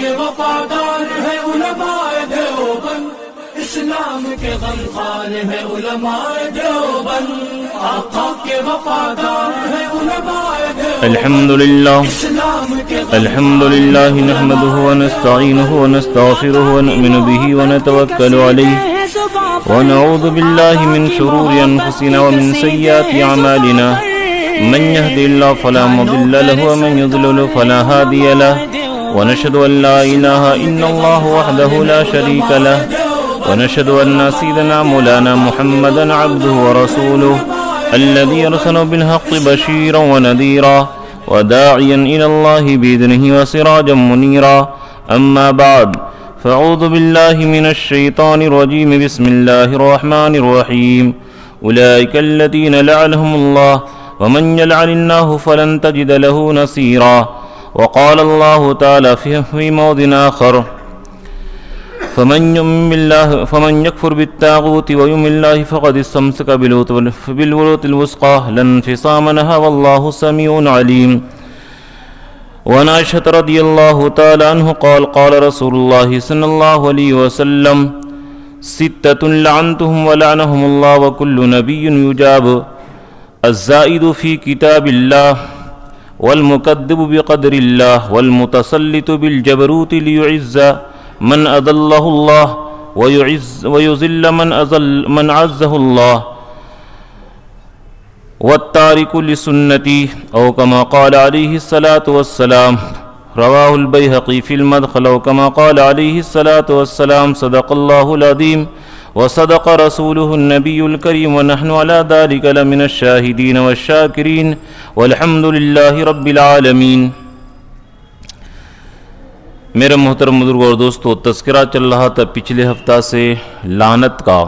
کے وفادار ہے علماء دیوبند، اسلام کے غمخوار ہے علماء دیوبند، آقا کے وفادار ہے علماء دیوبند۔ الحمد للہ نحمده ونستعینه ونستغفره ونؤمن به ونتوکل علیہ ونعوذ باللہ من شرور انفسنا ومن سیئات اعمالنا، من يهد الله فلا مضل له ومن يضلل فلا هادي له، ونشهد ان لا اله الا الله وحده لا شريك له، ونشهد ان سيدنا مولانا محمدا عبده ورسوله الذي ارسل بالحق بشيرا ونذيرا وداعيا الى الله باذنه وسراجا منيرا، اما بعد فاعوذ بالله من الشيطان الرجيم، بسم الله الرحمن الرحيم، اولئك الذين لعنهم الله ومن يلعن الله فلن تجد له نصيرا، وقال الله تعالى في موضع آخر، فمن يكفر بالطاغوت ويؤمن بالله فقد استمسك بالعروة الوثقى لا انفصام لها والله سميع عليم۔ وعن عائشة رضي الله تعالى عنه قال قال رسول الله صلى الله عليه وسلم، ستة لعنتهم ولعنهم الله وكل نبي يجاب، الزائد في كتاب الله، والمكذب بقدر الله، والمتسلط بالجبروت ليعز من أذله الله ويذل من عزه الله، والتارك لسنتي أو كما قال عليه الصلاة والسلام، رواه البيهقي في المدخل، أو كما قال عليه الصلاة والسلام، صدق الله العظيم وصدق رسوله النبي الكريم ونحن على ذلك لمن الشاهدين والشاكرين والحمد لله رب العالمين۔ میرے محترم بزرگ اور دوستو، تذکرہ چل رہا تھا پچھلے ہفتہ سے لعنت کا،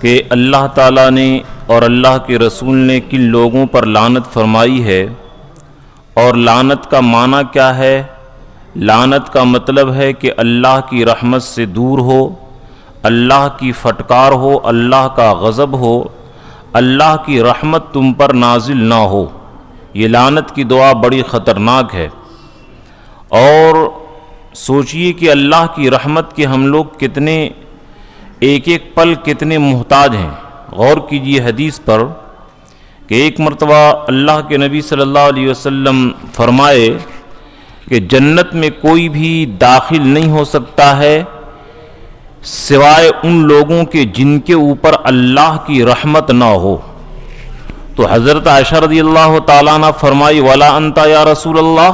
کہ اللہ تعالیٰ نے اور اللہ کے رسول نے کن لوگوں پر لعنت فرمائی ہے، اور لعنت کا معنی کیا ہے۔ لعنت کا مطلب ہے کہ اللہ کی رحمت سے دور ہو، اللہ کی پھٹکار ہو، اللہ کا غضب ہو، اللہ کی رحمت تم پر نازل نہ ہو۔ یہ لعنت کی دعا بڑی خطرناک ہے، اور سوچئے کہ اللہ کی رحمت کے ہم لوگ کتنے ایک ایک پل کتنے محتاج ہیں۔ غور کیجئے حدیث پر کہ ایک مرتبہ اللہ کے نبی صلی اللہ علیہ وسلم فرمائے کہ جنت میں کوئی بھی داخل نہیں ہو سکتا ہے سوائے ان لوگوں کے جن کے اوپر اللہ کی رحمت نہ ہو۔ تو حضرت عائشہ رضی اللہ تعالیٰ عنہ فرمائی، ولا انت یا رسول اللہ،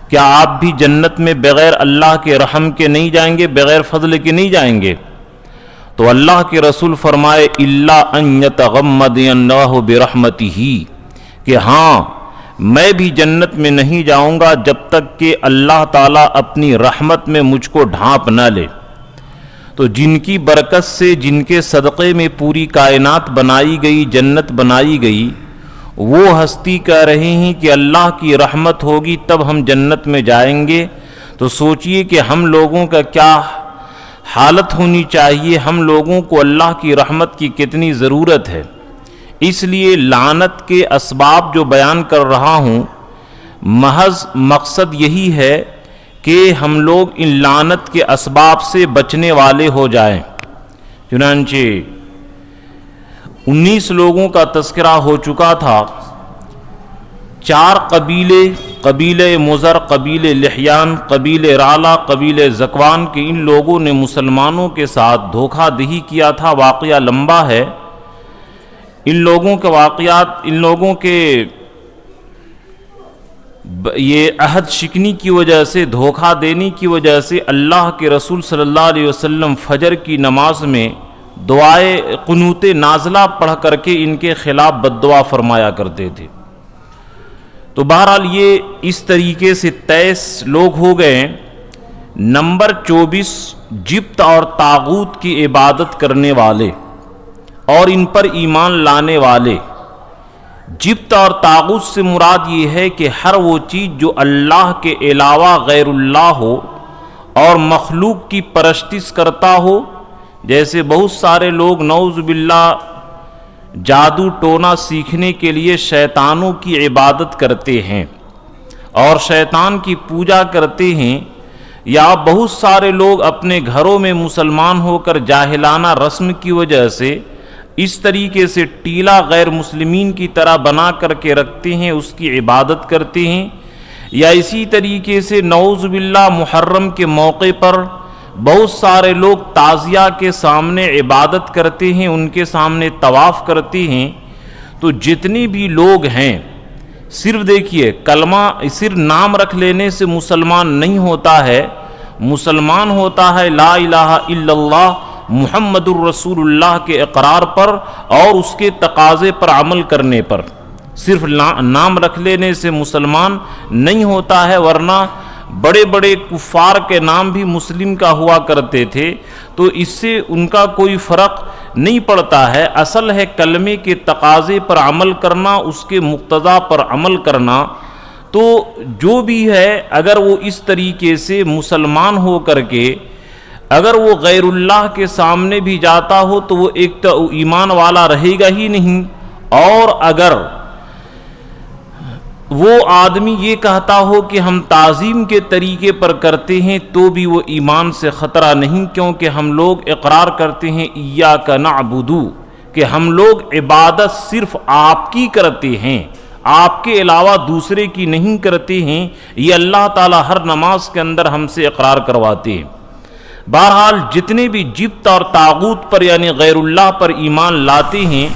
کیا آپ بھی جنت میں بغیر اللہ کے رحم کے نہیں جائیں گے، بغیر فضل کے نہیں جائیں گے؟ تو اللہ کے رسول فرمائے، الا ان یتغمدنی اللہ برحمتہ، کہ ہاں میں بھی جنت میں نہیں جاؤں گا جب تک کہ اللہ تعالیٰ اپنی رحمت میں مجھ کو ڈھانپ نہ لے۔ تو جن کی برکت سے، جن کے صدقے میں پوری کائنات بنائی گئی، جنت بنائی گئی، وہ ہستی کہہ رہے ہیں کہ اللہ کی رحمت ہوگی تب ہم جنت میں جائیں گے۔ تو سوچئے کہ ہم لوگوں کا کیا حالت ہونی چاہیے، ہم لوگوں کو اللہ کی رحمت کی کتنی ضرورت ہے۔ اس لیے لعنت کے اسباب جو بیان کر رہا ہوں، محض مقصد یہی ہے کہ ہم لوگ ان لعنت کے اسباب سے بچنے والے ہو جائیں۔ چنانچہ 19 لوگوں کا تذکرہ ہو چکا تھا۔ 4 قبیلے، قبیلہ مزر، قبیلہ لحیان، قبیلہ رعلہ، قبیلہ زکوان کے ان لوگوں نے مسلمانوں کے ساتھ دھوکہ دہی کیا تھا۔ واقعہ لمبا ہے، ان لوگوں کے واقعات، ان لوگوں کے یہ عہد شکنی کی وجہ سے، دھوکہ دینے کی وجہ سے اللہ کے رسول صلی اللہ علیہ وسلم فجر کی نماز میں دعائے قنوت نازلہ پڑھ کر کے ان کے خلاف بد دعا فرمایا کرتے تھے۔ تو بہرحال یہ اس طریقے سے 23 لوگ ہو گئے۔ نمبر 24 جبت اور طاغوت کی عبادت کرنے والے اور ان پر ایمان لانے والے۔ جبت اور طاغوت سے مراد یہ ہے کہ ہر وہ چیز جو اللہ کے علاوہ غیر اللہ ہو اور مخلوق کی پرستش کرتا ہو، جیسے بہت سارے لوگ نعوذ باللہ جادو ٹونا سیکھنے کے لیے شیطانوں کی عبادت کرتے ہیں اور شیطان کی پوجا کرتے ہیں، یا بہت سارے لوگ اپنے گھروں میں مسلمان ہو کر جاہلانہ رسم کی وجہ سے اس طریقے سے ٹیلا غیر مسلمین کی طرح بنا کر کے رکھتے ہیں، اس کی عبادت کرتے ہیں، یا اسی طریقے سے نعوذ باللہ محرم کے موقع پر بہت سارے لوگ تعزیہ کے سامنے عبادت کرتے ہیں، ان کے سامنے طواف کرتے ہیں۔ تو جتنی بھی لوگ ہیں، صرف دیکھیے کلمہ صرف نام رکھ لینے سے مسلمان نہیں ہوتا ہے، مسلمان ہوتا ہے لا الہ الا اللہ محمد الرسول اللہ کے اقرار پر اور اس کے تقاضے پر عمل کرنے پر۔ صرف نام رکھ لینے سے مسلمان نہیں ہوتا ہے، ورنہ بڑے بڑے کفار کے نام بھی مسلم کا ہوا کرتے تھے، تو اس سے ان کا کوئی فرق نہیں پڑتا ہے۔ اصل ہے کلمے کے تقاضے پر عمل کرنا، اس کے مقتضا پر عمل کرنا۔ تو جو بھی ہے اگر وہ اس طریقے سے مسلمان ہو کر کے اگر وہ غیر اللہ کے سامنے بھی جاتا ہو تو وہ ایک تو ایمان والا رہے گا ہی نہیں، اور اگر وہ آدمی یہ کہتا ہو کہ ہم تعظیم کے طریقے پر کرتے ہیں تو بھی وہ ایمان سے خطرہ نہیں، کیونکہ ہم لوگ اقرار کرتے ہیں ایاک نعبد، کہ ہم لوگ عبادت صرف آپ کی کرتے ہیں، آپ کے علاوہ دوسرے کی نہیں کرتے ہیں۔ یہ اللہ تعالیٰ ہر نماز کے اندر ہم سے اقرار کرواتے ہیں۔ بہرحال جتنے بھی جبت اور طاغوت پر یعنی غیر اللہ پر ایمان لاتے ہیں،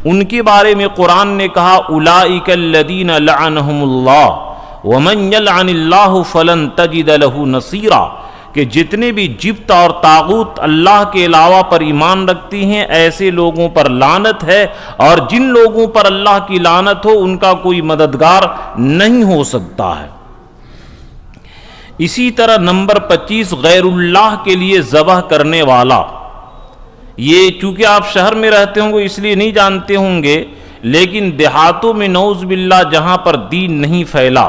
ان کے بارے میں قرآن نے کہا اولئک الذین لعنہم اللہ ومن یلعن اللہ فلن تجد لہ نصیرا، کہ جتنے بھی جبت اور طاغوت اللہ کے علاوہ پر ایمان رکھتے ہیں ایسے لوگوں پر لعنت ہے، اور جن لوگوں پر اللہ کی لعنت ہو ان کا کوئی مددگار نہیں ہو سکتا ہے۔ اسی طرح نمبر 25 غیر اللہ کے لیے ذبح کرنے والا۔ یہ چونکہ آپ شہر میں رہتے ہوں گے اس لیے نہیں جانتے ہوں گے، لیکن دیہاتوں میں نعوذ باللہ جہاں پر دین نہیں پھیلا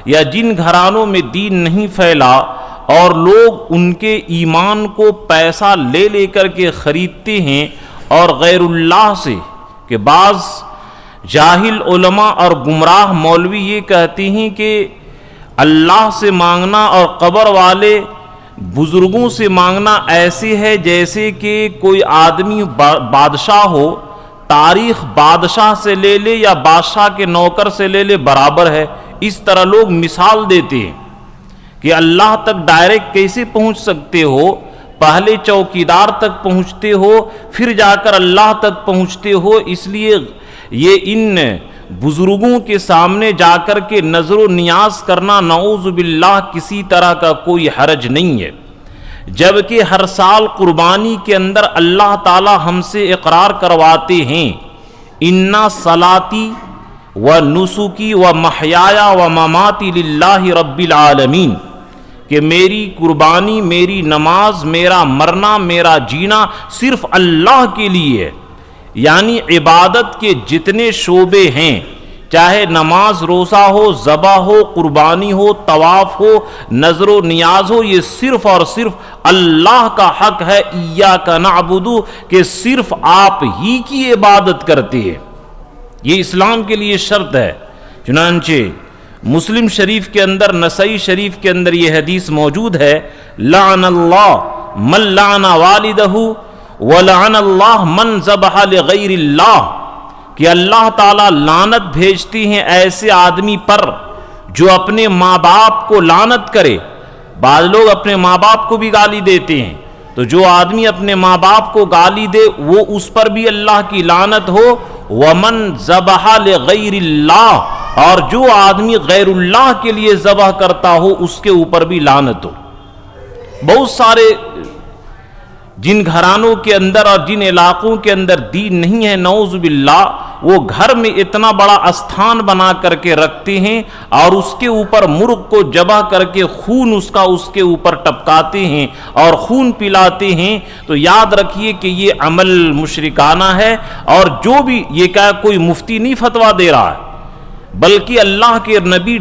یا جن گھرانوں میں دین نہیں پھیلا اور لوگ ان کے ایمان کو پیسہ لے لے کر کے خریدتے ہیں، اور غیر اللہ سے کہ بعض جاہل علماء اور گمراہ مولوی یہ کہتے ہیں کہ اللہ سے مانگنا اور قبر والے بزرگوں سے مانگنا ایسے ہے جیسے کہ کوئی آدمی بادشاہ ہو، تاریخ بادشاہ سے لے لے یا بادشاہ کے نوکر سے لے لے برابر ہے۔ اس طرح لوگ مثال دیتے ہیں کہ اللہ تک ڈائریکٹ کیسے پہنچ سکتے ہو، پہلے چوکیدار تک پہنچتے ہو پھر جا کر اللہ تک پہنچتے ہو۔ اس لیے یہ ان بزرگوں کے سامنے جا کر کے نظر و نیاز کرنا نعوذ باللہ کسی طرح کا کوئی حرج نہیں ہے، جبکہ ہر سال قربانی کے اندر اللہ تعالی ہم سے اقرار کرواتے ہیں اِنَّ صَلَاتِي وَنُسُكِي وَمَحْيَايَ وَمَمَاتِي لِلَّهِ رَبِّ الْعَالَمِينَ، کہ میری قربانی، میری نماز، میرا مرنا، میرا جینا صرف اللہ کے لیے ہے۔ یعنی عبادت کے جتنے شعبے ہیں، چاہے نماز روزہ ہو، ذبح ہو، قربانی ہو، طواف ہو، نظر و نیاز ہو، یہ صرف اور صرف اللہ کا حق ہے، ایاک نعبد، کہ صرف آپ ہی کی عبادت کرتے ہیں۔ یہ اسلام کے لیے شرط ہے۔ چنانچہ مسلم شریف کے اندر، نسائی شریف کے اندر یہ حدیث موجود ہے، لعن اللہ من لعن والدہ وَلَعَنَ اللَّهُ مَنْ ذَبَحَ لِغَيْرِ اللَّهِ، کہ اللہ تعالیٰ لعنت بھیجتی ہیں ایسے آدمی پر جو اپنے ماں باپ کو لعنت کرے۔ بعض لوگ اپنے ماں باپ کو بھی گالی دیتے ہیں، تو جو آدمی اپنے ماں باپ کو گالی دے وہ اس پر بھی اللہ کی لعنت ہو۔ وَمَنْ ذَبَحَ لِغَيْرِ اللَّهِ، اور جو آدمی غیر اللہ کے لیے ذبح کرتا ہو اس کے اوپر بھی لعنت ہو۔ بہت سارے جن گھرانوں کے اندر اور جن علاقوں کے اندر دین نہیں ہے نعوذ باللہ، وہ گھر میں اتنا بڑا استھان بنا کر کے رکھتے ہیں اور اس کے اوپر مرغ کو ذبح کر کے خون اس کے اوپر ٹپکاتے ہیں اور خون پلاتے ہیں۔ تو یاد رکھیے کہ یہ عمل مشرکانہ ہے، اور جو بھی یہ کہا کوئی مفتی نہیں فتویٰ دے رہا ہے، بلکہ اللہ کے نبی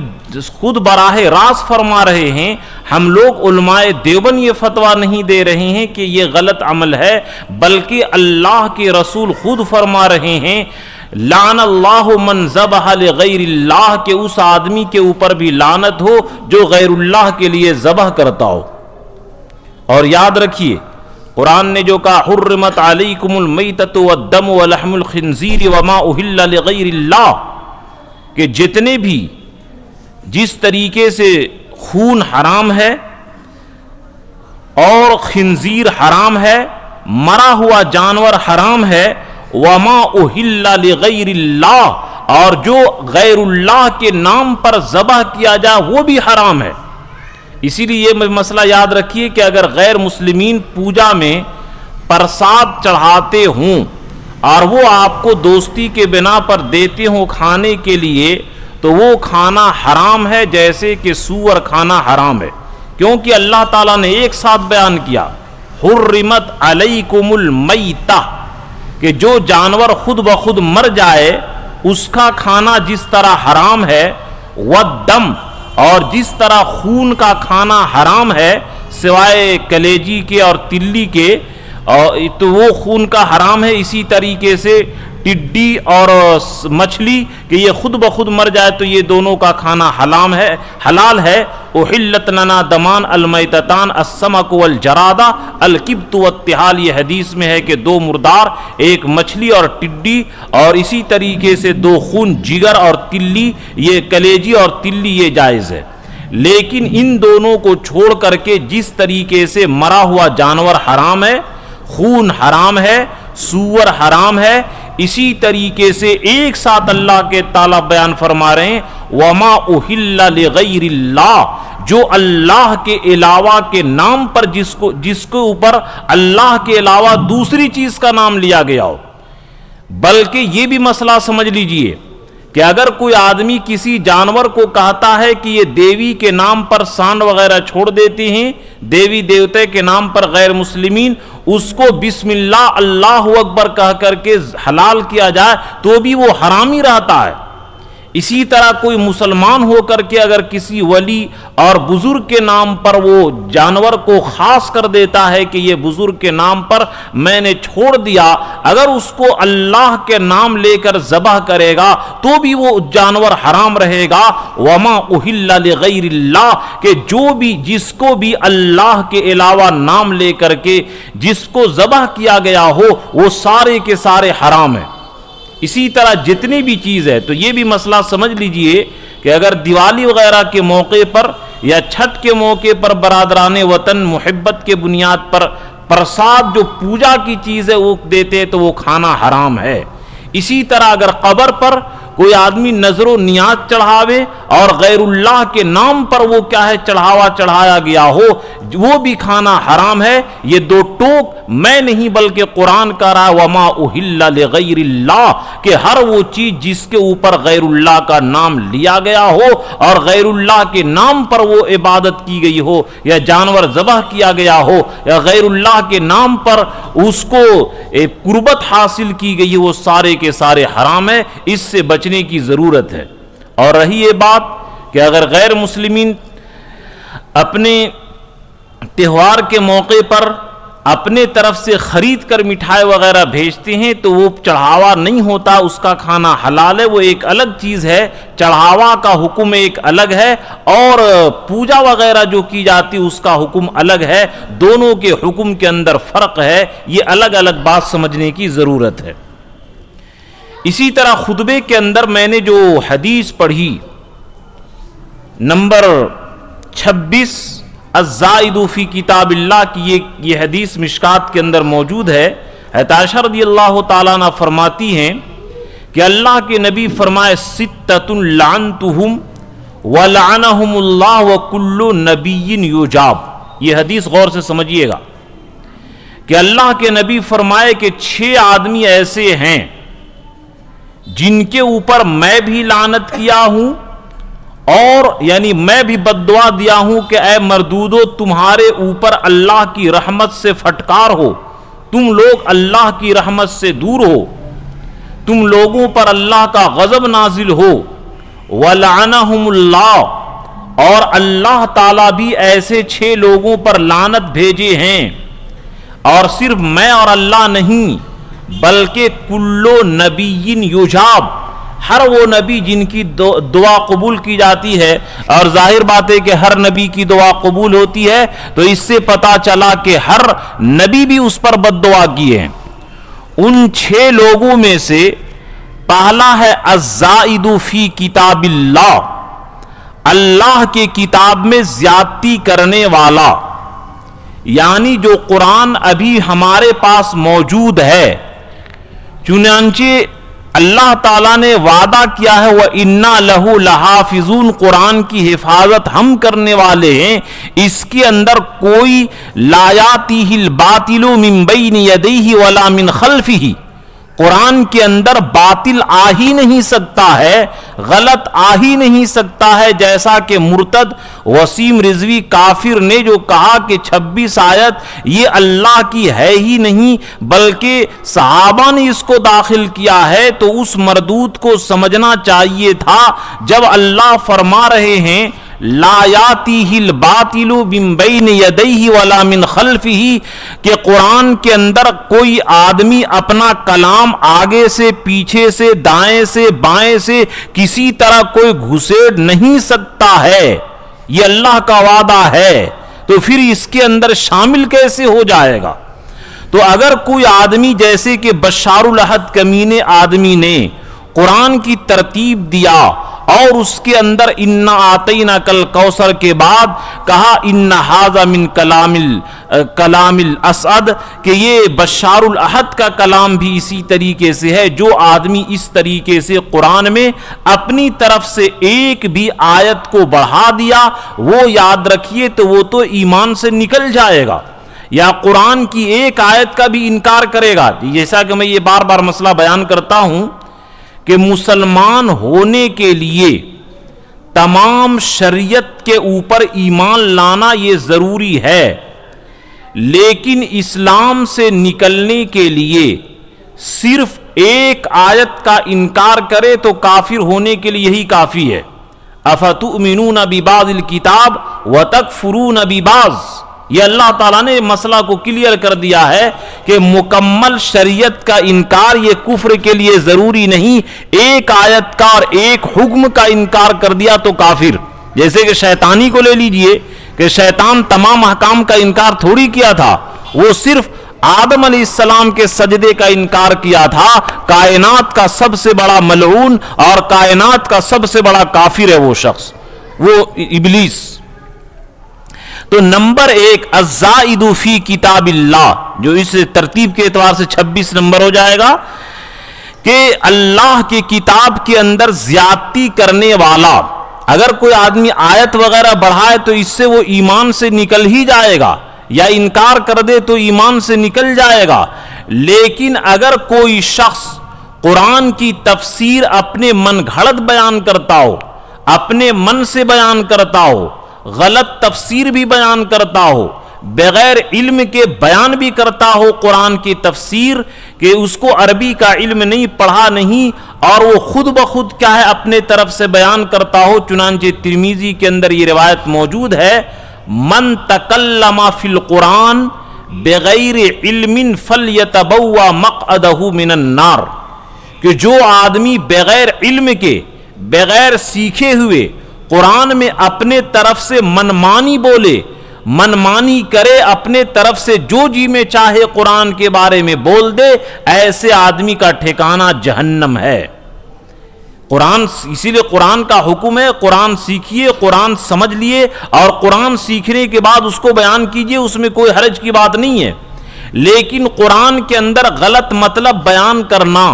خود براہ راست فرما رہے ہیں۔ ہم لوگ علماء دیوبند یہ فتویٰ نہیں دے رہے ہیں کہ یہ غلط عمل ہے، بلکہ اللہ کے رسول خود فرما رہے ہیں لعن اللہ من ذبح لغیر اللہ، کہ اس آدمی کے اوپر بھی لعنت ہو جو غیر اللہ کے لیے ذبح کرتا ہو۔ اور یاد رکھیے قرآن نے جو کہا حرمت علیکم المیتۃ والدم ولحم الخنزیر وما اہل لغیر اللہ، کہ جتنے بھی جس طریقے سے خون حرام ہے اور خنزیر حرام ہے، مرا ہوا جانور حرام ہے، وما اہل لغیر اللہ، اور جو غیر اللہ کے نام پر ذبح کیا جائے وہ بھی حرام ہے۔ اسی لیے یہ مسئلہ یاد رکھیے کہ اگر غیر مسلمین پوجا میں پرساد چڑھاتے ہوں اور وہ آپ کو دوستی کے بنا پر دیتے ہوں کھانے کے لیے، تو وہ کھانا حرام ہے، جیسے کہ سور کھانا حرام ہے، کیونکہ اللہ تعالیٰ نے ایک ساتھ بیان کیا حرمت علیکم المیتہ، کہ جو جانور خود بخود مر جائے اس کا کھانا جس طرح حرام ہے، والدم، اور جس طرح خون کا کھانا حرام ہے سوائے کلیجی کے اور تلی کے، تو وہ خون کا حرام ہے، اسی طریقے سے ٹڈی اور مچھلی کہ یہ خود بخود مر جائے تو یہ دونوں کا کھانا حلال ہے۔ احلت لنا دمان المیتتان السمک والجرادہ الکبت والطحال، یہ حدیث میں ہے کہ دو مردار، ایک مچھلی اور ٹڈی، اور اسی طریقے سے دو خون، جگر اور تلی، یہ کلیجی اور تلی، یہ جائز ہے۔ لیکن ان دونوں کو چھوڑ کر کے جس طریقے سے مرا ہوا جانور حرام ہے، خون حرام ہے، سور حرام ہے، اسی طریقے سے ایک ساتھ اللہ کے تعالیٰ بیان فرما رہے ہیں وما اہل لغیر اللہ، جو اللہ کے علاوہ کے نام پر جس کو اوپر اللہ کے علاوہ دوسری چیز کا نام لیا گیا ہو۔ بلکہ یہ بھی مسئلہ سمجھ لیجئے کہ اگر کوئی آدمی کسی جانور کو کہتا ہے کہ یہ دیوی کے نام پر سانڈ وغیرہ چھوڑ دیتے ہیں، دیوی دیوتے کے نام پر غیر مسلمین، اس کو بسم اللہ اللہ اکبر کہہ کر کے حلال کیا جائے تو بھی وہ حرامی رہتا ہے۔ اسی طرح کوئی مسلمان ہو کر کے اگر کسی ولی اور بزرگ کے نام پر وہ جانور کو خاص کر دیتا ہے کہ یہ بزرگ کے نام پر میں نے چھوڑ دیا، اگر اس کو اللہ کے نام لے کر ذبح کرے گا تو بھی وہ جانور حرام رہے گا۔ وما اہل لغیر اللہ، کہ جو بھی جس کو بھی اللہ کے علاوہ نام لے کر کے جس کو ذبح کیا گیا ہو وہ سارے کے سارے حرام ہیں۔ اسی طرح جتنی بھی چیز ہے، تو یہ بھی مسئلہ سمجھ لیجئے کہ اگر دیوالی وغیرہ کے موقع پر یا چھٹ کے موقع پر برادران وطن محبت کے بنیاد پر پرساد جو پوجا کی چیز ہے وہ دیتے تو وہ کھانا حرام ہے۔ اسی طرح اگر قبر پر کوئی آدمی نظر و نیاز چڑھاوے اور غیر اللہ کے نام پر وہ کیا ہے چڑھاوا چڑھایا گیا ہو، وہ بھی کھانا حرام ہے۔ یہ دو ٹوک میں نہیں بلکہ قرآن کا رہا وما اہل لغیر اللہ، کہ ہر وہ چیز جس کے اوپر غیر اللہ کا نام لیا گیا ہو اور غیر اللہ کے نام پر وہ عبادت کی گئی ہو یا جانور ذبح کیا گیا ہو یا غیر اللہ کے نام پر اس کو قربت حاصل کی گئی، وہ سارے کے سارے حرام ہے، اس سے بچنے کی ضرورت ہے۔ اور رہی یہ بات کہ اگر غیر مسلمین اپنے تہوار کے موقع پر اپنے طرف سے خرید کر مٹھائی وغیرہ بھیجتے ہیں تو وہ چڑھاوا نہیں ہوتا، اس کا کھانا حلال ہے، وہ ایک الگ چیز ہے۔ چڑھاوا کا حکم ایک الگ ہے اور پوجا وغیرہ جو کی جاتی اس کا حکم الگ ہے، دونوں کے حکم کے اندر فرق ہے، یہ الگ الگ بات سمجھنے کی ضرورت ہے۔ اسی طرح خطبے کے اندر میں نے جو حدیث پڑھی نمبر 26 الزائد فی کتاب اللہ کی، یہ حدیث مشکات کے اندر موجود ہے۔ حضرت عائشہ رضی اللہ تعالیٰ عنہ فرماتی ہیں کہ اللہ کے نبی فرمائے ستۃ لعنتہم ولعنہم اللہ وکل نبی یجاب۔ یہ حدیث غور سے سمجھیے گا کہ اللہ کے نبی فرمائے کہ 6 آدمی ایسے ہیں جن کے اوپر میں بھی لعنت کیا ہوں اور یعنی میں بھی بد دعا دیا ہوں کہ اے مردودو تمہارے اوپر اللہ کی رحمت سے پھٹکار ہو، تم لوگ اللہ کی رحمت سے دور ہو، تم لوگوں پر اللہ کا غضب نازل ہو۔ وَلَعَنَهُمُ اللَّهُ، اور اللہ تعالیٰ بھی ایسے 6 لوگوں پر لعنت بھیجے ہیں، اور صرف میں اور اللہ نہیں بلکہ کلو نبی یجاب، ہر وہ نبی جن کی دعا قبول کی جاتی ہے، اور ظاہر بات ہے کہ ہر نبی کی دعا قبول ہوتی ہے، تو اس سے پتا چلا کہ ہر نبی بھی اس پر بد دعا کیے ہیں۔ ان 6 لوگوں میں سے پہلا ہے الزائد فی کتاب اللہ، اللہ کی کتاب میں زیادتی کرنے والا، یعنی جو قرآن ابھی ہمارے پاس موجود ہے، چنانچہ اللہ تعالیٰ نے وعدہ کیا ہے وَإِنَّا لَهُ لَحَافِظُونَ، قرآن کی حفاظت ہم کرنے والے ہیں، اس کے اندر کوئی لا یاتیہ الباطل من بین یدیہ ولا من خلفہ، قرآن کے اندر باطل آ ہی نہیں سکتا ہے، غلط آ ہی نہیں سکتا ہے، جیسا کہ مرتد وسیم رضوی کافر نے جو کہا کہ 26 آیت یہ اللہ کی ہے ہی نہیں بلکہ صحابہ نے اس کو داخل کیا ہے، تو اس مردود کو سمجھنا چاہیے تھا جب اللہ فرما رہے ہیں لا یاتیہ الباطل من بین یدیہ ولا من خلفہ، کہ قرآن کے اندر کوئی آدمی اپنا کلام آگے سے پیچھے سے دائیں سے بائیں سے کسی طرح کوئی گھسیڑ نہیں سکتا ہے، یہ اللہ کا وعدہ ہے، تو پھر اس کے اندر شامل کیسے ہو جائے گا؟ تو اگر کوئی آدمی جیسے کہ بشار الاحد کمینے آدمی نے قرآن کی ترتیب دیا اور اس کے اندر انا آتیناک الکوثر کے بعد کہا ان ھذا من کلام الاسد، کہ یہ بشار الاحد کا کلام بھی اسی طریقے سے ہے، جو آدمی اس طریقے سے قرآن میں اپنی طرف سے ایک بھی آیت کو بڑھا دیا، وہ یاد رکھیے تو وہ تو ایمان سے نکل جائے گا، یا قرآن کی ایک آیت کا بھی انکار کرے گا۔ جیسا کہ میں یہ بار بار مسئلہ بیان کرتا ہوں کہ مسلمان ہونے کے لیے تمام شریعت کے اوپر ایمان لانا یہ ضروری ہے، لیکن اسلام سے نکلنے کے لیے صرف ایک آیت کا انکار کرے تو کافر ہونے کے لیے یہی کافی ہے۔ افتؤمنون ببعض الکتاب وتکفرون ببعض، یہ اللہ تعالیٰ نے مسئلہ کو کلیئر کر دیا ہے کہ مکمل شریعت کا انکار یہ کفر کے لیے ضروری نہیں، ایک آیت کا اور ایک حکم کا انکار کر دیا تو کافر۔ جیسے کہ شیطانی کو لے لیجئے کہ شیطان تمام احکام کا انکار تھوڑی کیا تھا، وہ صرف آدم علیہ السلام کے سجدے کا انکار کیا تھا، کائنات کا سب سے بڑا ملعون اور کائنات کا سب سے بڑا کافر ہے وہ شخص، وہ ابلیس۔ تو نمبر 1 الزائد فی کتاب اللہ، جو اس ترتیب کے اعتبار سے 26 نمبر ہو جائے گا، کہ اللہ کی کتاب کے اندر زیادتی کرنے والا، اگر کوئی آدمی آیت وغیرہ بڑھائے تو اس سے وہ ایمان سے نکل ہی جائے گا، یا انکار کر دے تو ایمان سے نکل جائے گا، لیکن اگر کوئی شخص قرآن کی تفسیر اپنے من گھڑت بیان کرتا ہو، اپنے من سے بیان کرتا ہو، غلط تفسیر بھی بیان کرتا ہو، بغیر علم کے بیان بھی کرتا ہو قرآن کی تفسیر، کہ اس کو عربی کا علم نہیں، پڑھا نہیں، اور وہ خود بخود کیا ہے اپنے طرف سے بیان کرتا ہو، چنانچہ ترمذی کے اندر یہ روایت موجود ہے من تکلم فی القرآن بغیر علم فلیتبوأ مقعدہ من النار، کہ جو آدمی بغیر علم کے، بغیر سیکھے ہوئے قرآن میں اپنے طرف سے منمانی بولے، منمانی کرے، اپنے طرف سے جو جی میں چاہے قرآن کے بارے میں بول دے، ایسے آدمی کا ٹھکانہ جہنم ہے۔ قرآن، اسی لیے قرآن کا حکم ہے قرآن سیکھیے، قرآن سمجھ لیے، اور قرآن سیکھنے کے بعد اس کو بیان کیجئے، اس میں کوئی حرج کی بات نہیں ہے، لیکن قرآن کے اندر غلط مطلب بیان کرنا،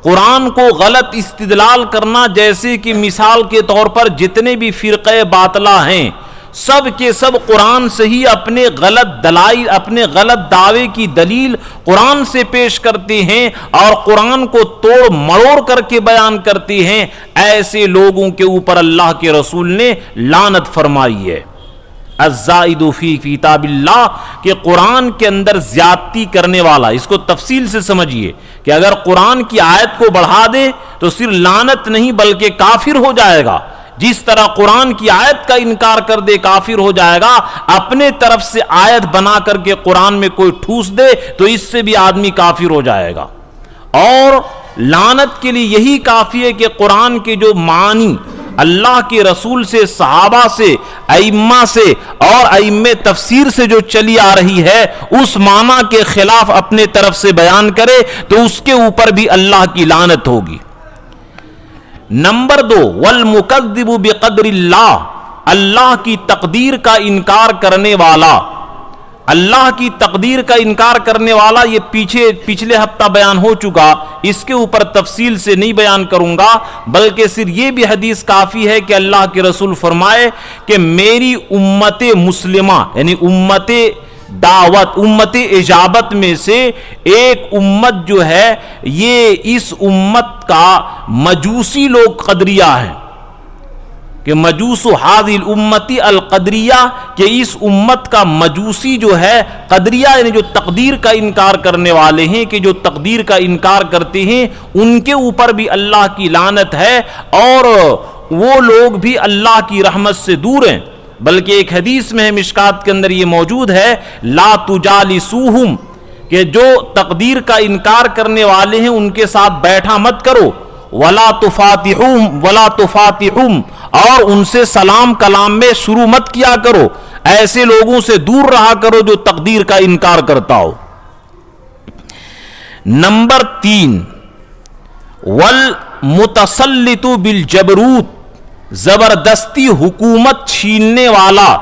قرآن کو غلط استدلال کرنا، جیسے کہ مثال کے طور پر جتنے بھی فرقے باطلہ ہیں سب کے سب قرآن سے ہی اپنے غلط دلائل، اپنے غلط دعوے کی دلیل قرآن سے پیش کرتے ہیں اور قرآن کو توڑ مروڑ کر کے بیان کرتے ہیں، ایسے لوگوں کے اوپر اللہ کے رسول نے لعنت فرمائی ہے۔ الزائد فی کتاب اللہ، کہ قرآن کے اندر زیادتی کرنے والا، اس کو تفصیل سے سمجھیے کہ اگر قرآن کی آیت کو بڑھا دے تو صرف لعنت نہیں بلکہ کافر ہو جائے گا، جس طرح قرآن کی آیت کا انکار کر دے کافر ہو جائے گا، اپنے طرف سے آیت بنا کر کے قرآن میں کوئی ٹھوس دے تو اس سے بھی آدمی کافر ہو جائے گا۔ اور لعنت کے لیے یہی کافی ہے کہ قرآن کے جو معنی اللہ کے رسول سے، صحابہ سے، ائمہ سے اور ائمہ تفسیر سے جو چلی آ رہی ہے اس معنی کے خلاف اپنے طرف سے بیان کرے تو اس کے اوپر بھی اللہ کی لعنت ہوگی۔ نمبر 2، والمکذب بقدر اللہ، اللہ کی تقدیر کا انکار کرنے والا، اللہ کی تقدیر کا انکار کرنے والا، یہ پچھلے ہفتہ بیان ہو چکا، اس کے اوپر تفصیل سے نہیں بیان کروں گا، بلکہ صرف یہ بھی حدیث کافی ہے کہ اللہ کے رسول فرمائے کہ میری امت مسلمہ یعنی امت دعوت، امت اجابت میں سے ایک امت جو ہے یہ اس امت کا مجوسی لوگ قدریہ ہیں، کہ مجوس هذه الامتی القدریہ، کہ اس امت کا مجوسی جو ہے قدریہ یعنی جو تقدیر کا انکار کرنے والے ہیں، کہ جو تقدیر کا انکار کرتے ہیں ان کے اوپر بھی اللہ کی لعنت ہے اور وہ لوگ بھی اللہ کی رحمت سے دور ہیں۔ بلکہ ایک حدیث میں مشکات کے اندر یہ موجود ہے، لا تجالسوہم، کہ جو تقدیر کا انکار کرنے والے ہیں ان کے ساتھ بیٹھا مت کرو، ولا تفاتحہم، اور ان سے سلام کلام میں شروع مت کیا کرو، ایسے لوگوں سے دور رہا کرو جو تقدیر کا انکار کرتا ہو۔ نمبر 3، والمتسلط بالجبروت، زبردستی حکومت چھیننے والا،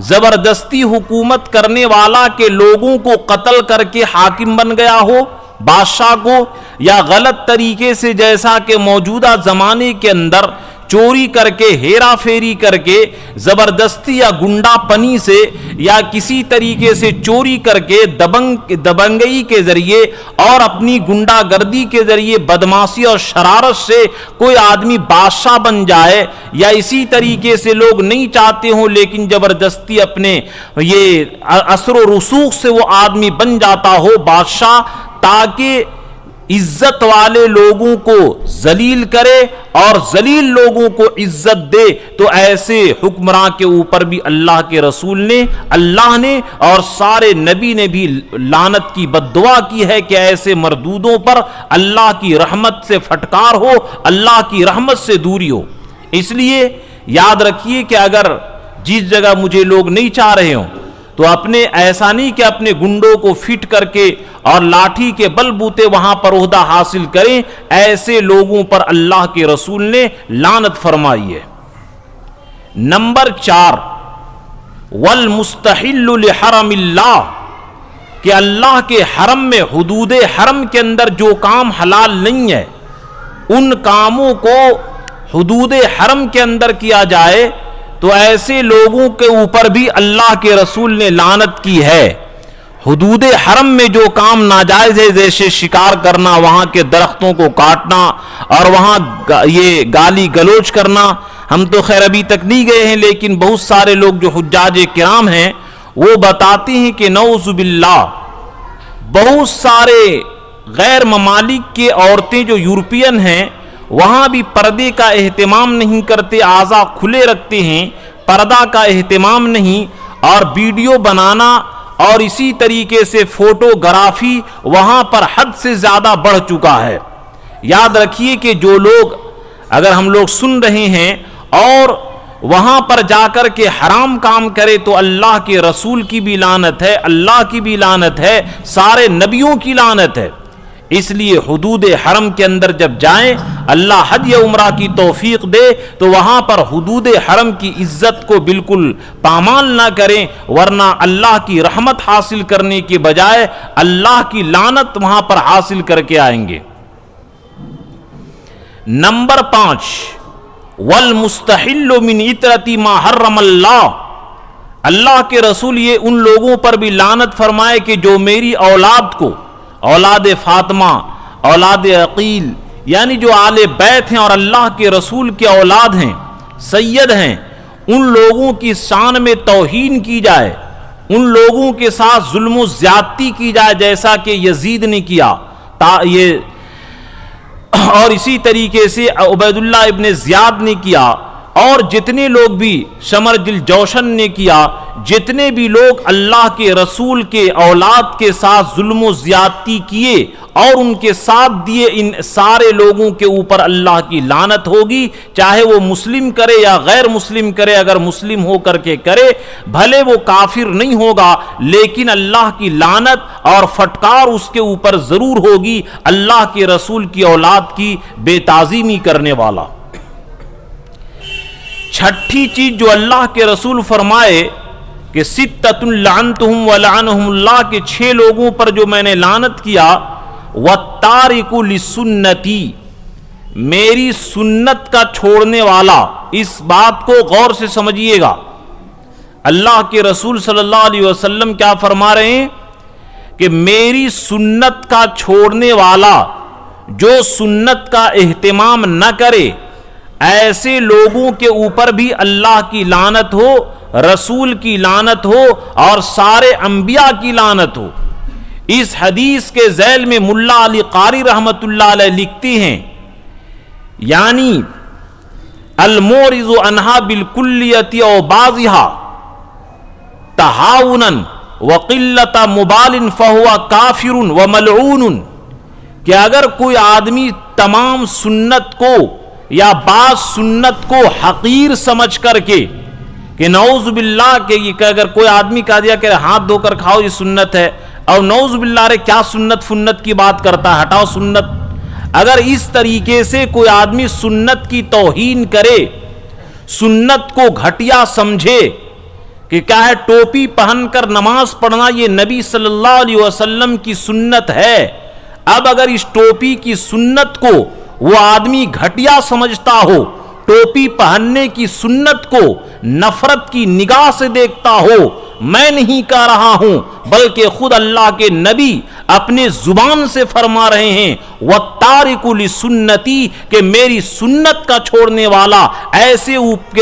زبردستی حکومت کرنے والا کہ لوگوں کو قتل کر کے حاکم بن گیا ہو بادشاہ کو، یا غلط طریقے سے جیسا کہ موجودہ زمانے کے اندر چوری کر کے، ہیرا پھیری کر کے، زبردستی یا گنڈا پنی سے یا کسی طریقے سے چوری کر کے دبنگئی کے ذریعے اور اپنی گنڈا گردی کے ذریعے بدماشی اور شرارت سے کوئی آدمی بادشاہ بن جائے، یا اسی طریقے سے لوگ نہیں چاہتے ہوں لیکن زبردستی اپنے یہ اثر و رسوخ سے وہ آدمی بن جاتا ہو بادشاہ، تاکہ عزت والے لوگوں کو ذلیل کرے اور ذلیل لوگوں کو عزت دے، تو ایسے حکمراں کے اوپر بھی اللہ کے رسول نے، اللہ نے اور سارے نبی نے بھی لعنت کی بد دعا کی ہے کہ ایسے مردودوں پر اللہ کی رحمت سے پھٹکار ہو، اللہ کی رحمت سے دوری ہو۔ اس لیے یاد رکھیے کہ اگر جس جگہ مجھے لوگ نہیں چاہ رہے ہوں تو اپنے ایسا نہیں کہ اپنے گنڈوں کو فٹ کر کے اور لاٹھی کے بل بوتے وہاں پر عہدہ حاصل کریں، ایسے لوگوں پر اللہ کے رسول نے لعنت فرمائی ہے۔ نمبر 4، والمستحل لحرم اللہ، کہ اللہ کے حرم میں، حدود حرم کے اندر جو کام حلال نہیں ہے ان کاموں کو حدود حرم کے اندر کیا جائے تو ایسے لوگوں کے اوپر بھی اللہ کے رسول نے لعنت کی ہے۔ حدود حرم میں جو کام ناجائز ہے، جیسے شکار کرنا، وہاں کے درختوں کو کاٹنا اور وہاں یہ گالی گلوچ کرنا، ہم تو خیر ابھی تک نہیں گئے ہیں لیکن بہت سارے لوگ جو حجاج کرام ہیں وہ بتاتے ہیں کہ نعوذ باللہ بہت سارے غیر ممالک کے عورتیں جو یورپین ہیں وہاں بھی پردے کا اہتمام نہیں کرتے، اعضاء کھلے رکھتے ہیں، پردہ کا اہتمام نہیں، اور ویڈیو بنانا اور اسی طریقے سے فوٹوگرافی وہاں پر حد سے زیادہ بڑھ چکا ہے۔ یاد رکھیے کہ جو لوگ، اگر ہم لوگ سن رہے ہیں اور وہاں پر جا کر کے حرام کام کرے تو اللہ کے رسول کی بھی لعنت ہے، اللہ کی بھی لعنت ہے، سارے نبیوں کی لعنت ہے۔ اس لیے حدود حرم کے اندر جب جائیں، اللہ حج یا عمرہ کی توفیق دے تو وہاں پر حدود حرم کی عزت کو بالکل پامال نہ کریں، ورنہ اللہ کی رحمت حاصل کرنے کے بجائے اللہ کی لعنت وہاں پر حاصل کر کے آئیں گے۔ نمبر 5، والمستحل من عطرۃ ما حرم اللہ، اللہ کے رسول یہ ان لوگوں پر بھی لعنت فرمائے کہ جو میری اولاد کو، اولاد فاطمہ، اولاد عقیل، یعنی جو آل بیت ہیں اور اللہ کے رسول کے اولاد ہیں، سید ہیں، ان لوگوں کی شان میں توہین کی جائے، ان لوگوں کے ساتھ ظلم و زیادتی کی جائے جیسا کہ یزید نے کیا، اور اسی طریقے سے عبید اللہ ابن زیاد نے کیا، اور جتنے لوگ بھی شمر الجوشن نے کیا، جتنے بھی لوگ اللہ کے رسول کے اولاد کے ساتھ ظلم و زیادتی کیے اور ان کے ساتھ دیے، ان سارے لوگوں کے اوپر اللہ کی لعنت ہوگی، چاہے وہ مسلم کرے یا غیر مسلم کرے۔ اگر مسلم ہو کر کے کرے بھلے وہ کافر نہیں ہوگا، لیکن اللہ کی لعنت اور پھٹکار اس کے اوپر ضرور ہوگی، اللہ کے رسول کی اولاد کی بے تعظیمی کرنے والا۔ چھٹی چیز جو اللہ کے رسول فرمائے کہ ستۃ لعنتہم ولعنہم اللہ، کے 6 لوگوں پر جو میں نے لعنت کیا، والتارک لسنتی، میری سنت کا چھوڑنے والا۔ اس بات کو غور سے سمجھیے گا، اللہ کے رسول صلی اللہ علیہ وسلم کیا فرما رہے ہیں کہ میری سنت کا چھوڑنے والا، جو سنت کا اہتمام نہ کرے، ایسے لوگوں کے اوپر بھی اللہ کی لعنت ہو، رسول کی لعنت ہو اور سارے انبیاء کی لعنت ہو۔ اس حدیث کے ذیل میں ملا علی قاری رحمت اللہ علیہ لکھتے ہیں، یعنی المورز عنہا بالکلیت او بعضھا تہاونا وقلت مبال فہو کافر وملعون، کہ اگر کوئی آدمی تمام سنت کو یا بعض سنت کو حقیر سمجھ کر کے کہ نعوذ باللہ کہ اگر کوئی آدمی کہہ دیا کہ ہاتھ دھو کر کھاؤ یہ سنت ہے، اور نعوذ باللہ رے کیا سنت فنت کی بات کرتا ہے، ہٹاؤ سنت۔ اگر اس طریقے سے کوئی آدمی سنت کی توہین کرے، سنت کو گھٹیا سمجھے کہ کیا ہے ٹوپی پہن کر نماز پڑھنا یہ نبی صلی اللہ علیہ وسلم کی سنت ہے، اب اگر اس ٹوپی کی سنت کو وہ آدمی گھٹیا سمجھتا ہو، ٹوپی پہننے کی سنت کو نفرت کی نگاہ سے دیکھتا ہو، میں نہیں کہہ رہا ہوں بلکہ خود اللہ کے نبی اپنے زبان سے فرما رہے ہیں وَالتَّارِكُ لِسُنَّتِي، کہ میری سنت کا چھوڑنے والا ایسے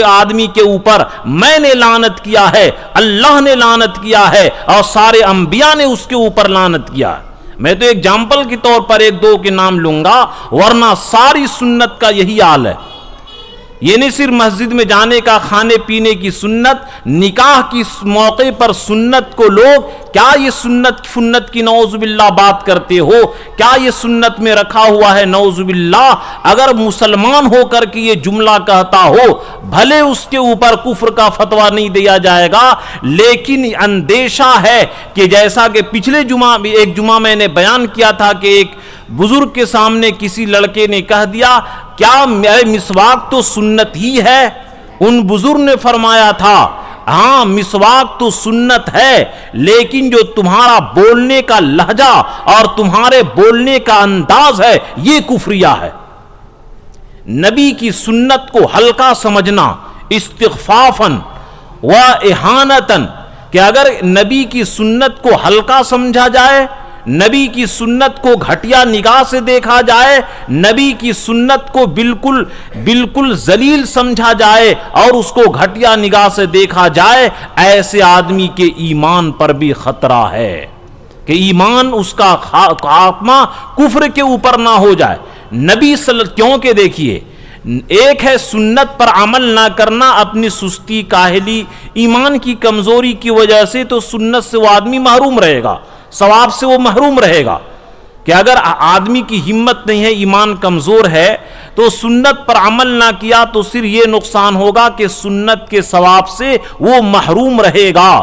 آدمی کے اوپر میں نے لعنت کیا ہے، اللہ نے لعنت کیا ہے اور سارے انبیاء نے اس کے اوپر لعنت کیا ہے۔ میں تو ایگزامپل کے طور پر 1-2 کے نام لوں گا، ورنہ ساری سنت کا یہی حال ہے۔ یہ نہیں صرف مسجد میں جانے کا، کھانے پینے کی سنت، نکاح کی موقع پر سنت کو لوگ کیا یہ سنت فنت کی نعوذ باللہ بات کرتے ہو، کیا یہ سنت میں رکھا ہوا ہے نعوذ باللہ۔ اگر مسلمان ہو کر کے یہ جملہ کہتا ہو بھلے اس کے اوپر کفر کا فتویٰ نہیں دیا جائے گا، لیکن اندیشہ ہے کہ جیسا کہ پچھلے جمعہ ایک جمعہ میں نے بیان کیا تھا کہ ایک بزرگ کے سامنے کسی لڑکے نے کہہ دیا کیا مسواک تو سنت ہی ہے؟ ان بزرگ نے فرمایا تھا ہاں مسواک تو سنت ہے، لیکن جو تمہارا بولنے کا لہجہ اور تمہارے بولنے کا انداز ہے یہ کفریہ ہے۔ نبی کی سنت کو ہلکا سمجھنا استخفافاً و اہانتاً، کہ اگر نبی کی سنت کو ہلکا سمجھا جائے، نبی کی سنت کو گھٹیا نگاہ سے دیکھا جائے، نبی کی سنت کو بالکل ذلیل سمجھا جائے اور اس کو گھٹیا نگاہ سے دیکھا جائے، ایسے آدمی کے ایمان پر بھی خطرہ ہے کہ ایمان اس کا خاتمہ کفر کے اوپر نہ ہو جائے۔ نبی کیونکہ دیکھیے ایک ہے سنت پر عمل نہ کرنا اپنی سستی کاہلی ایمان کی کمزوری کی وجہ سے، تو سنت سے وہ آدمی محروم رہے گا، ثواب سے وہ محروم رہے گا۔ کہ اگر آدمی کی ہمت نہیں ہے، ایمان کمزور ہے، تو سنت پر عمل نہ کیا تو صرف یہ نقصان ہوگا کہ سنت کے ثواب سے وہ محروم رہے گا۔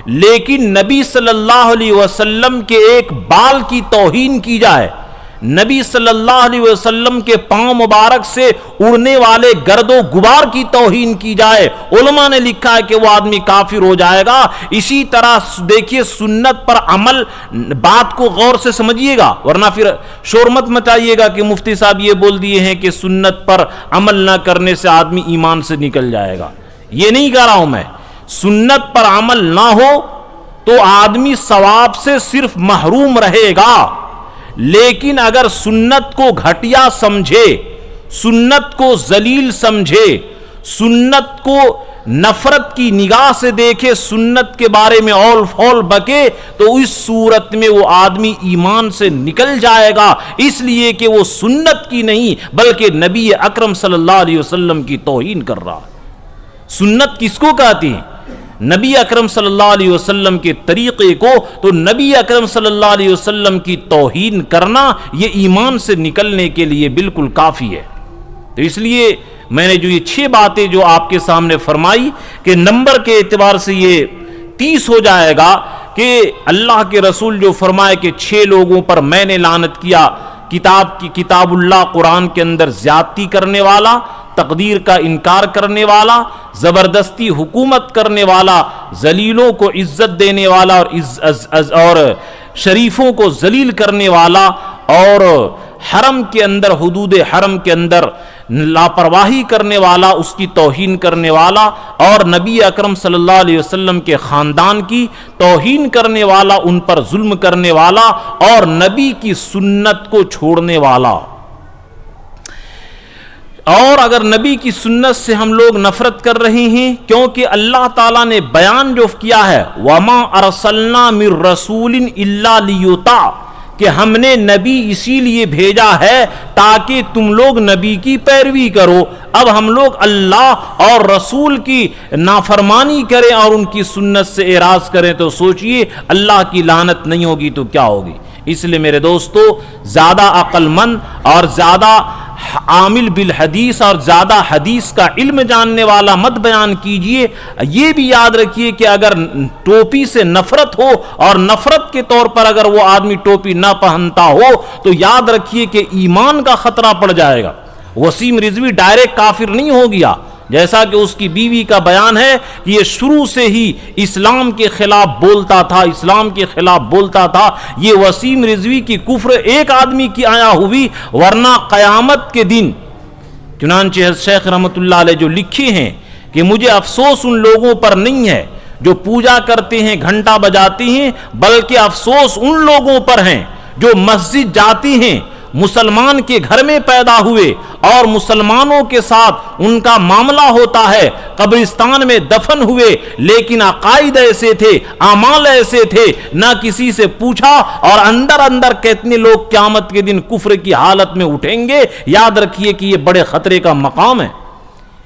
لیکن نبی صلی اللہ علیہ وسلم کے ایک بال کی توہین کی جائے، نبی صلی اللہ علیہ وسلم کے پاؤں مبارک سے اڑنے والے گرد و غبار کی توہین کی جائے، علماء نے لکھا ہے کہ وہ آدمی کافر ہو جائے گا۔ اسی طرح دیکھیے سنت پر عمل، بات کو غور سے سمجھیے گا ورنہ پھر شور مت مچائیے گا کہ مفتی صاحب یہ بول دیے ہیں کہ سنت پر عمل نہ کرنے سے آدمی ایمان سے نکل جائے گا۔ یہ نہیں کہہ رہا ہوں میں، سنت پر عمل نہ ہو تو آدمی ثواب سے صرف محروم رہے گا، لیکن اگر سنت کو گھٹیا سمجھے، سنت کو ذلیل سمجھے، سنت کو نفرت کی نگاہ سے دیکھے، سنت کے بارے میں اول فول بکے، تو اس صورت میں وہ آدمی ایمان سے نکل جائے گا، اس لیے کہ وہ سنت کی نہیں بلکہ نبی اکرم صلی اللہ علیہ وسلم کی توہین کر رہا ہے۔ سنت کس کو کہتے ہیں؟ نبی اکرم صلی اللہ علیہ وسلم کے طریقے کو، تو نبی اکرم صلی اللہ علیہ وسلم کی توہین کرنا یہ ایمان سے نکلنے کے لیے بالکل کافی ہے۔ تو اس لیے میں نے جو یہ 6 باتیں جو آپ کے سامنے فرمائی کہ نمبر کے اعتبار سے یہ 30 ہو جائے گا کہ اللہ کے رسول جو فرمائے کہ 6 لوگوں پر میں نے لعنت کیا، کتاب اللہ قرآن کے اندر زیادتی کرنے والا، تقدیر کا انکار کرنے والا، زبردستی حکومت کرنے والا، ذلیلوں کو عزت دینے والا اور شریفوں کو ذلیل کرنے والا، اور حرم کے اندر، حدود حرم کے اندر لاپرواہی کرنے والا، اس کی توہین کرنے والا، اور نبی اکرم صلی اللہ علیہ وسلم کے خاندان کی توہین کرنے والا، ان پر ظلم کرنے والا، اور نبی کی سنت کو چھوڑنے والا۔ اور اگر نبی کی سنت سے ہم لوگ نفرت کر رہے ہیں، کیونکہ اللہ تعالیٰ نے بیان جو کیا ہے وَمَا أَرْسَلْنَا مِن رَسُولٍ إِلَّا لِيُطَاعَ، کہ ہم نے نبی اسی لیے بھیجا ہے تاکہ تم لوگ نبی کی پیروی کرو۔ اب ہم لوگ اللہ اور رسول کی نافرمانی کریں اور ان کی سنت سے اعراض کریں تو سوچئے اللہ کی لعنت نہیں ہوگی تو کیا ہوگی؟ اس لیے میرے دوستو، زیادہ عقل مند اور زیادہ عامل بالحدیث اور زیادہ حدیث کا علم جاننے والا مت بیان کیجئے۔ یہ بھی یاد رکھیے کہ اگر ٹوپی سے نفرت ہو اور نفرت کے طور پر اگر وہ آدمی ٹوپی نہ پہنتا ہو تو یاد رکھیے کہ ایمان کا خطرہ پڑ جائے گا۔ وسیم رضوی ڈائریکٹ کافر نہیں ہو گیا، جیسا کہ اس کی بیوی کا بیان ہے کہ یہ شروع سے ہی اسلام کے خلاف بولتا تھا، اسلام کے خلاف بولتا تھا۔ یہ وسیم رضوی کی کفر ایک آدمی کی آیا ہوئی، ورنہ قیامت کے دن چنانچہ شیخ رحمت اللہ علیہ جو لکھے ہیں کہ مجھے افسوس ان لوگوں پر نہیں ہے جو پوجا کرتے ہیں، گھنٹا بجاتے ہیں، بلکہ افسوس ان لوگوں پر ہیں جو مسجد جاتی ہیں، مسلمان کے گھر میں پیدا ہوئے اور مسلمانوں کے ساتھ ان کا معاملہ ہوتا ہے، قبرستان میں دفن ہوئے لیکن عقائد ایسے تھے، اعمال ایسے تھے، نہ کسی سے پوچھا، اور اندر اندر کتنے لوگ قیامت کے دن کفر کی حالت میں اٹھیں گے۔ یاد رکھیے کہ یہ بڑے خطرے کا مقام ہے۔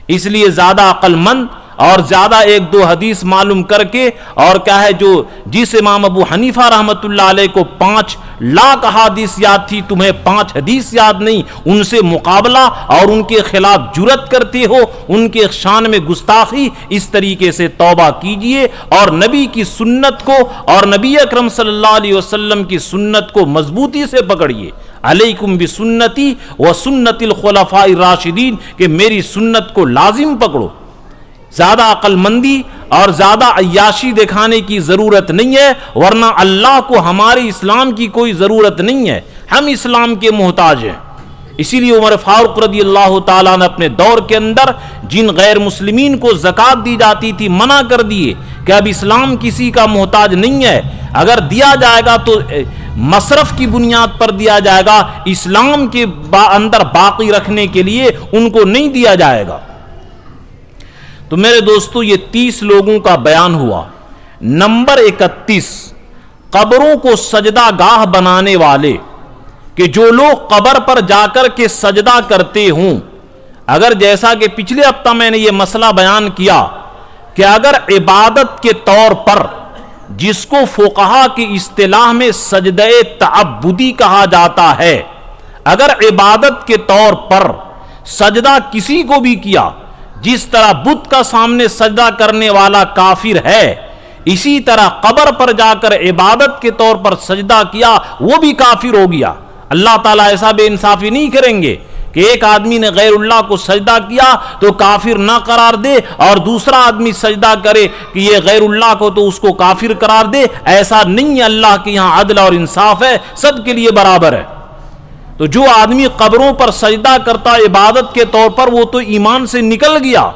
اس لیے زیادہ عقل مند اور زیادہ 1-2 حدیث معلوم کر کے، اور کیا ہے جو جس امام ابو حنیفہ رحمت اللہ علیہ کو 5 لاکھ احادیث یاد تھی، تمہیں 5 حدیث یاد نہیں، ان سے مقابلہ اور ان کے خلاف جرأت کرتے ہو، ان کے شان میں گستاخی، اس طریقے سے توبہ کیجئے اور نبی کی سنت کو اور نبی اکرم صلی اللہ علیہ وسلم کی سنت کو مضبوطی سے پکڑیے۔ علیکم بسنتی و سنت الخلفاء الراشدین، کہ میری سنت کو لازم پکڑو۔ زیادہ عقل مندی اور زیادہ عیاشی دکھانے کی ضرورت نہیں ہے، ورنہ اللہ کو ہمارے اسلام کی کوئی ضرورت نہیں ہے، ہم اسلام کے محتاج ہیں۔ اسی لیے عمر فاروق رضی اللہ تعالیٰ نے اپنے دور کے اندر جن غیر مسلمین کو زکوٰۃ دی جاتی تھی منع کر دیے کہ اب اسلام کسی کا محتاج نہیں ہے، اگر دیا جائے گا تو مصرف کی بنیاد پر دیا جائے گا، اسلام کے اندر باقی رکھنے کے لیے ان کو نہیں دیا جائے گا۔ تو میرے دوستو، یہ 30 لوگوں کا بیان ہوا۔ نمبر 31، قبروں کو سجدہ گاہ بنانے والے، کہ جو لوگ قبر پر جا کر کے سجدہ کرتے ہوں، اگر جیسا کہ پچھلے ہفتہ میں نے یہ مسئلہ بیان کیا کہ اگر عبادت کے طور پر جس کو فقہا کی اصطلاح میں سجدہ تعبدی کہا جاتا ہے، اگر عبادت کے طور پر سجدہ کسی کو بھی کیا، جس طرح بت کا سامنے سجدہ کرنے والا کافر ہے، اسی طرح قبر پر جا کر عبادت کے طور پر سجدہ کیا وہ بھی کافر ہو گیا۔ اللہ تعالیٰ ایسا بے انصافی نہیں کریں گے کہ ایک آدمی نے غیر اللہ کو سجدہ کیا تو کافر نہ قرار دے اور دوسرا آدمی سجدہ کرے کہ یہ غیر اللہ کو تو اس کو کافر قرار دے۔ ایسا نہیں ہے، اللہ کے یہاں عدل اور انصاف ہے، سب کے لیے برابر ہے۔ تو جو آدمی قبروں پر سجدہ کرتا عبادت کے طور پر، وہ تو ایمان سے نکل گیا،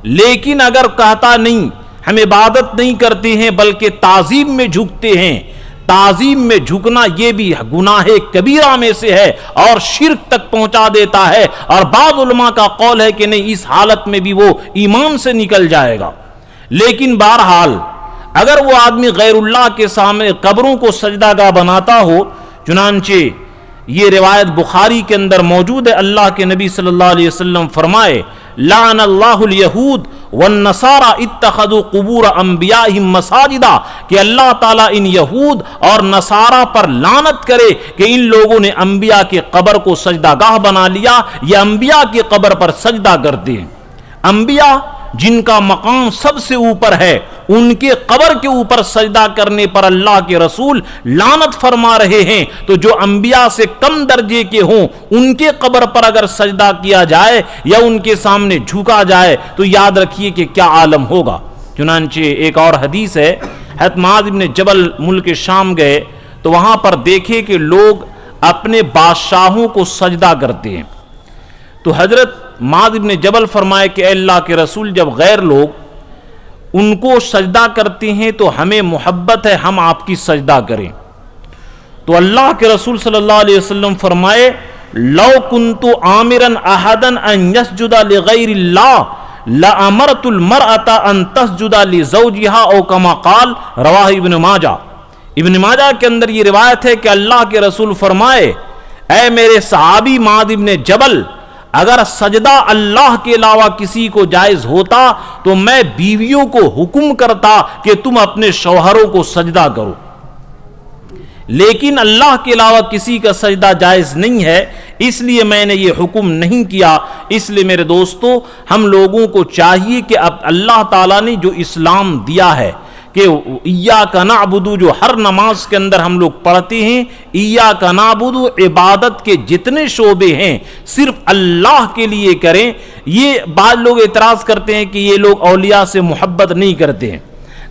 لیکن اگر کہتا نہیں ہم عبادت نہیں کرتے ہیں بلکہ تعظیم میں جھکتے ہیں، تعظیم میں جھکنا یہ بھی گناہ کبیرہ میں سے ہے اور شرک تک پہنچا دیتا ہے، اور بعض علماء کا قول ہے کہ نہیں، اس حالت میں بھی وہ ایمان سے نکل جائے گا۔ لیکن بہرحال اگر وہ آدمی غیر اللہ کے سامنے قبروں کو سجدہ گاہ بناتا ہو، چنانچہ یہ روایت بخاری کے اندر موجود ہے، اللہ کے نبی صلی اللہ علیہ وسلم فرمائے لعن اللہ الیہود والنصارى اتخذوا قبور انبیائہم مساجدا، کہ اللہ تعالیٰ ان یہود اور نصارہ پر لعنت کرے کہ ان لوگوں نے انبیاء کے قبر کو سجدہ گاہ بنا لیا، یہ انبیاء کی قبر پر سجدہ کرتے ہیں۔ انبیاء جن کا مقام سب سے اوپر ہے، ان کے قبر کے اوپر سجدہ کرنے پر اللہ کے رسول لعنت فرما رہے ہیں، تو جو انبیاء سے کم درجے کے ہوں ان کے قبر پر اگر سجدہ کیا جائے یا ان کے سامنے جھکا جائے تو یاد رکھیے کہ کیا عالم ہوگا۔ چنانچہ ایک اور حدیث ہے، حضرت معاذ بن جبل ملک شام گئے تو وہاں پر دیکھے کہ لوگ اپنے بادشاہوں کو سجدہ کرتے ہیں، تو حضرت معاذ بن جبل فرمائے کہ اے اللہ کے رسول، جب غیر لوگ ان کو سجدہ کرتے ہیں تو ہمیں محبت ہے ہم آپ کی سجدہ کریں۔ تو اللہ کے رسول صلی اللہ علیہ وسلم فرمائے لو کنت آمرا احدا ان یسجد لغیر اللہ لامرت المرأة ان تسجد لزوجها او کما قال، رواہ ابن ماجہ۔ ابن ماجہ کے اندر یہ روایت ہے کہ اللہ کے رسول فرمائے اے میرے صحابی معاذ بن جبل، اگر سجدہ اللہ کے علاوہ کسی کو جائز ہوتا تو میں بیویوں کو حکم کرتا کہ تم اپنے شوہروں کو سجدہ کرو، لیکن اللہ کے علاوہ کسی کا سجدہ جائز نہیں ہے، اس لیے میں نے یہ حکم نہیں کیا۔ اس لیے میرے دوستو، ہم لوگوں کو چاہیے کہ اب اللہ تعالیٰ نے جو اسلام دیا ہے کہ ایاک نعبد، جو ہر نماز کے اندر ہم لوگ پڑھتے ہیں، ایاک نعبد، عبادت کے جتنے شعبے ہیں صرف اللہ کے لیے کریں۔ یہ بعض لوگ اعتراض کرتے ہیں کہ یہ لوگ اولیاء سے محبت نہیں کرتے ہیں۔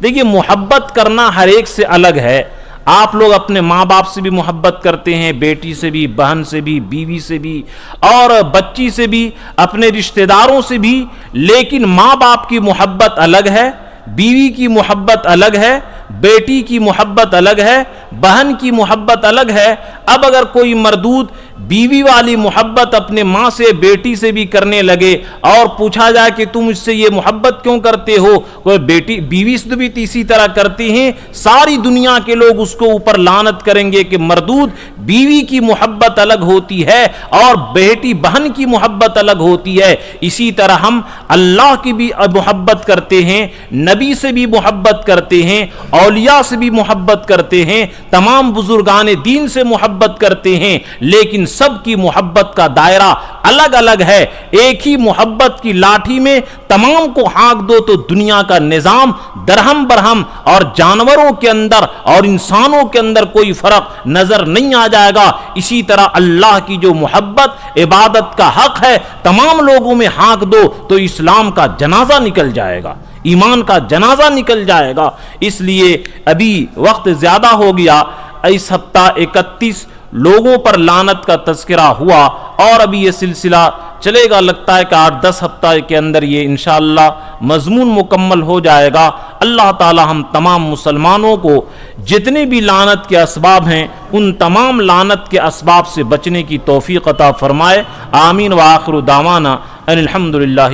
دیکھیے، محبت کرنا ہر ایک سے الگ ہے۔ آپ لوگ اپنے ماں باپ سے بھی محبت کرتے ہیں، بیٹی سے بھی، بہن سے بھی، بیوی سے بھی، اور بچی سے بھی، اپنے رشتہ داروں سے بھی، لیکن ماں باپ کی محبت الگ ہے، بیوی کی محبت الگ ہے، بیٹی کی محبت الگ ہے، بہن کی محبت الگ ہے۔ اب اگر کوئی مردود بیوی والی محبت اپنے ماں سے، بیٹی سے بھی کرنے لگے اور پوچھا جائے کہ تم اس سے یہ محبت کیوں کرتے ہو، کوئی بیوی سے بھی اسی طرح کرتے ہیں، ساری دنیا کے لوگ اس کو اوپر لعنت کریں گے کہ مردود بیوی کی محبت الگ ہوتی ہے اور بیٹی بہن کی محبت الگ ہوتی ہے۔ اسی طرح ہم اللہ کی بھی محبت کرتے ہیں، نبی سے بھی محبت کرتے ہیں، اولیاء سے بھی محبت کرتے ہیں، تمام بزرگان دین سے محبت کرتے ہیں، لیکن سب کی محبت کا دائرہ الگ الگ ہے۔ ایک ہی محبت کی لاٹھی میں تمام کو ہانک دو تو دنیا کا نظام درہم برہم، اور جانوروں کے اندر اور انسانوں کے اندر کوئی فرق نظر نہیں آ جائے گا۔ اسی طرح اللہ کی جو محبت عبادت کا حق ہے، تمام لوگوں میں ہانک دو تو اسلام کا جنازہ نکل جائے گا، ایمان کا جنازہ نکل جائے گا۔ اس لیے ابھی وقت زیادہ ہو گیا، اس ہفتہ 31 لوگوں پر لعنت کا تذکرہ ہوا اور ابھی یہ سلسلہ چلے گا، لگتا ہے کہ 8-10 ہفتہ کے اندر یہ انشاءاللہ مضمون مکمل ہو جائے گا۔ اللہ تعالی ہم تمام مسلمانوں کو جتنے بھی لعنت کے اسباب ہیں ان تمام لعنت کے اسباب سے بچنے کی توفیق عطا فرمائے۔ آمین۔ وآخر دعوانا ان الحمدللہ۔